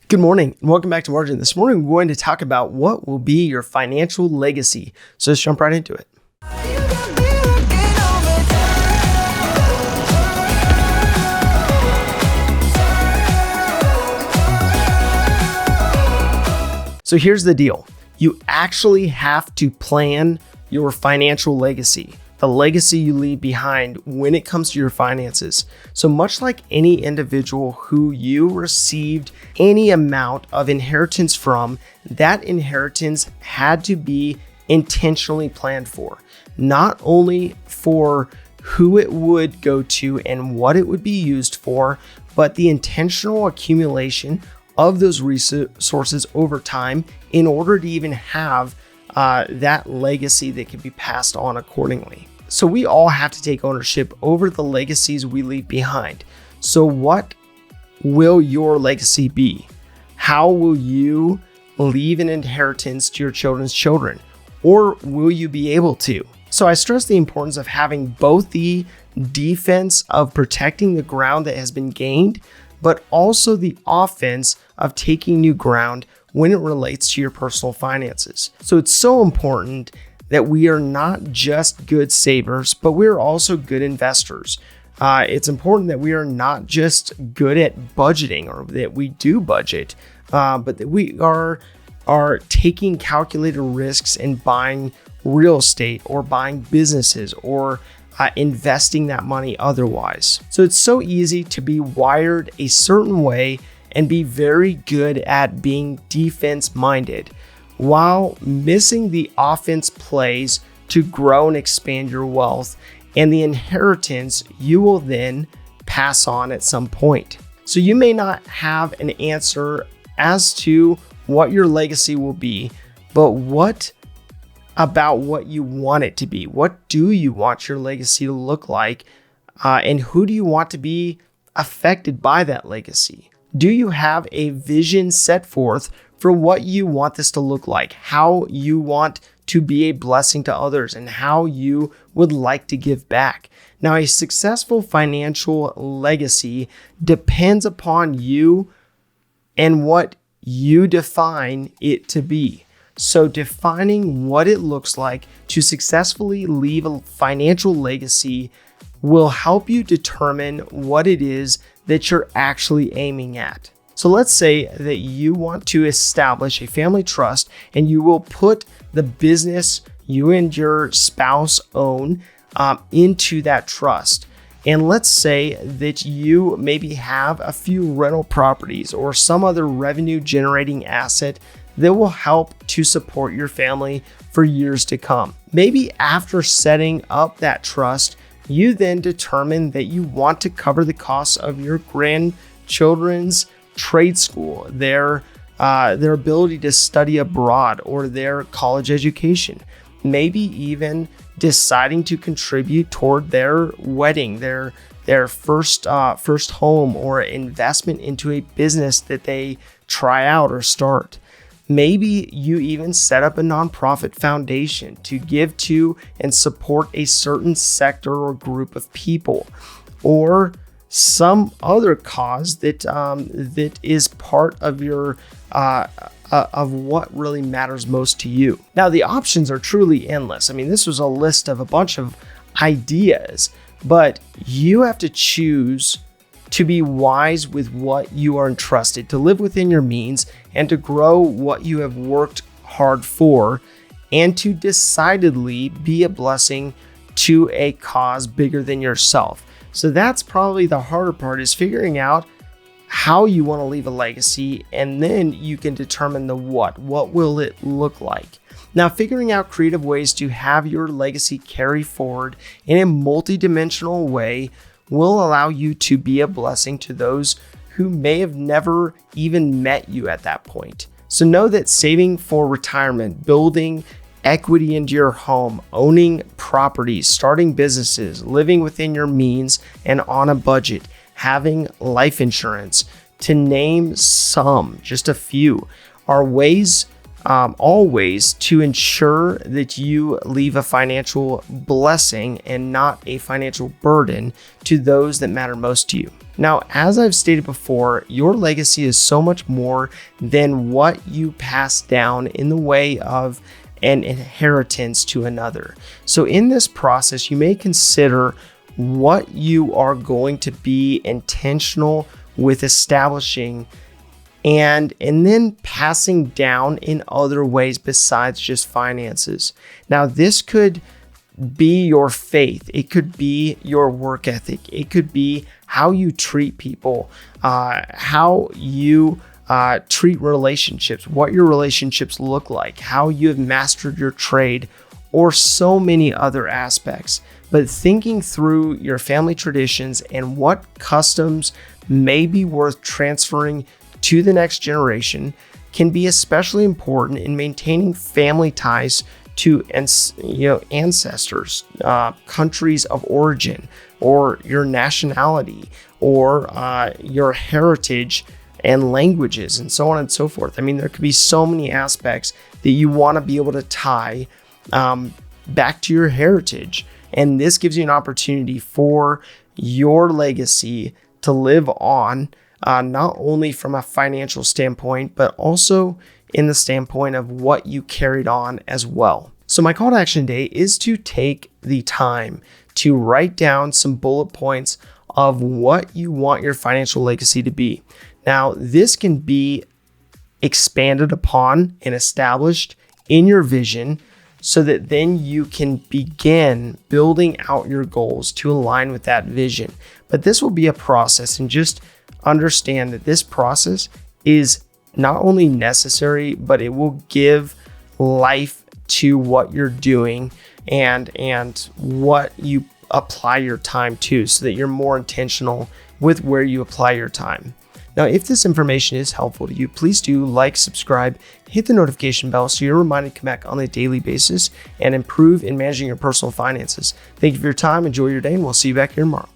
Good morning and welcome back to Margin. This morning we're going to talk about what will be your financial legacy. So let's jump right into it. So here's the deal. You actually have to plan your financial legacy, the legacy you leave behind when it comes to your finances. So much like any individual who you received any amount of inheritance from, that inheritance had to be intentionally planned for, not only for who it would go to and what it would be used for, but the intentional accumulation of those resources over time in order to even have that legacy that can be passed on accordingly. So we all have to take ownership over the legacies we leave behind. So what will your legacy be? How will you leave an inheritance to your children's children? Or will you be able to? So I stress the importance of having both the defense of protecting the ground that has been gained, but also the offense of taking new ground when it relates to your personal finances. So it's so important that we are not just good savers, but we're also good investors. It's important that we are not just good at budgeting or that we do budget, but that we are taking calculated risks and buying real estate or buying businesses or investing that money otherwise. So it's so easy to be wired a certain way and be very good at being defense minded, while missing the offense plays to grow and expand your wealth and the inheritance you will then pass on at some point. So you may not have an answer as to what your legacy will be, but what about what you want it to be? What do you want your legacy to look like? And who do you want to be affected by that legacy? Do you have a vision set forth for what you want this to look like, how you want to be a blessing to others, and how you would like to give back? Now, a successful financial legacy depends upon you and what you define it to be. So defining what it looks like to successfully leave a financial legacy will help you determine what it is that you're actually aiming at. So let's say that you want to establish a family trust and you will put the business you and your spouse own into that trust. And let's say that you maybe have a few rental properties or some other revenue generating asset that will help to support your family for years to come. Maybe after setting up that trust, you then determine that you want to cover the costs of your grandchildren's trade school, their ability to study abroad, or their college education. Maybe even deciding to contribute toward their wedding, their first home, or investment into a business that they try out or start. Maybe you even set up a nonprofit foundation to give to and support a certain sector or group of people, or some other cause that is part of your of what really matters most to you. Now, the options are truly endless. I mean, this was a list of a bunch of ideas, but you have to choose to be wise with what you are entrusted, to live within your means, and to grow what you have worked hard for, and to decidedly be a blessing to a cause bigger than yourself. So that's probably the harder part, is figuring out how you want to leave a legacy, and then you can determine the what. What will it look like? Now, figuring out creative ways to have your legacy carry forward in a multidimensional way will allow you to be a blessing to those who may have never even met you at that point. So know that saving for retirement, building equity into your home, owning properties, starting businesses, living within your means and on a budget, having life insurance, to name some, just a few, are ways always to ensure that you leave a financial blessing and not a financial burden to those that matter most to you. Now, as I've stated before, your legacy is so much more than what you pass down in the way of an inheritance to another. So in this process, you may consider what you are going to be intentional with establishing and then passing down in other ways besides just finances. Now, this could be your faith. It could be your work ethic. It could be how you treat people, how you treat relationships, what your relationships look like, how you have mastered your trade, or so many other aspects. But thinking through your family traditions and what customs may be worth transferring to the next generation can be especially important in maintaining family ties to ancestors, countries of origin, or your nationality, or your heritage and languages, and so on and so forth. I mean, there could be so many aspects that you want to be able to tie back to your heritage. And this gives you an opportunity for your legacy to live on, not only from a financial standpoint, but also in the standpoint of what you carried on as well. So my call to action today is to take the time to write down some bullet points of what you want your financial legacy to be. Now, this can be expanded upon and established in your vision so that then you can begin building out your goals to align with that vision. But this will be a process, and just understand that this process is not only necessary, but it will give life to what you're doing and what you apply your time to, so that you're more intentional with where you apply your time. Now, if this information is helpful to you, please do like, subscribe, hit the notification bell so you're reminded to come back on a daily basis and improve in managing your personal finances. Thank you for your time. Enjoy your day, and we'll see you back here tomorrow.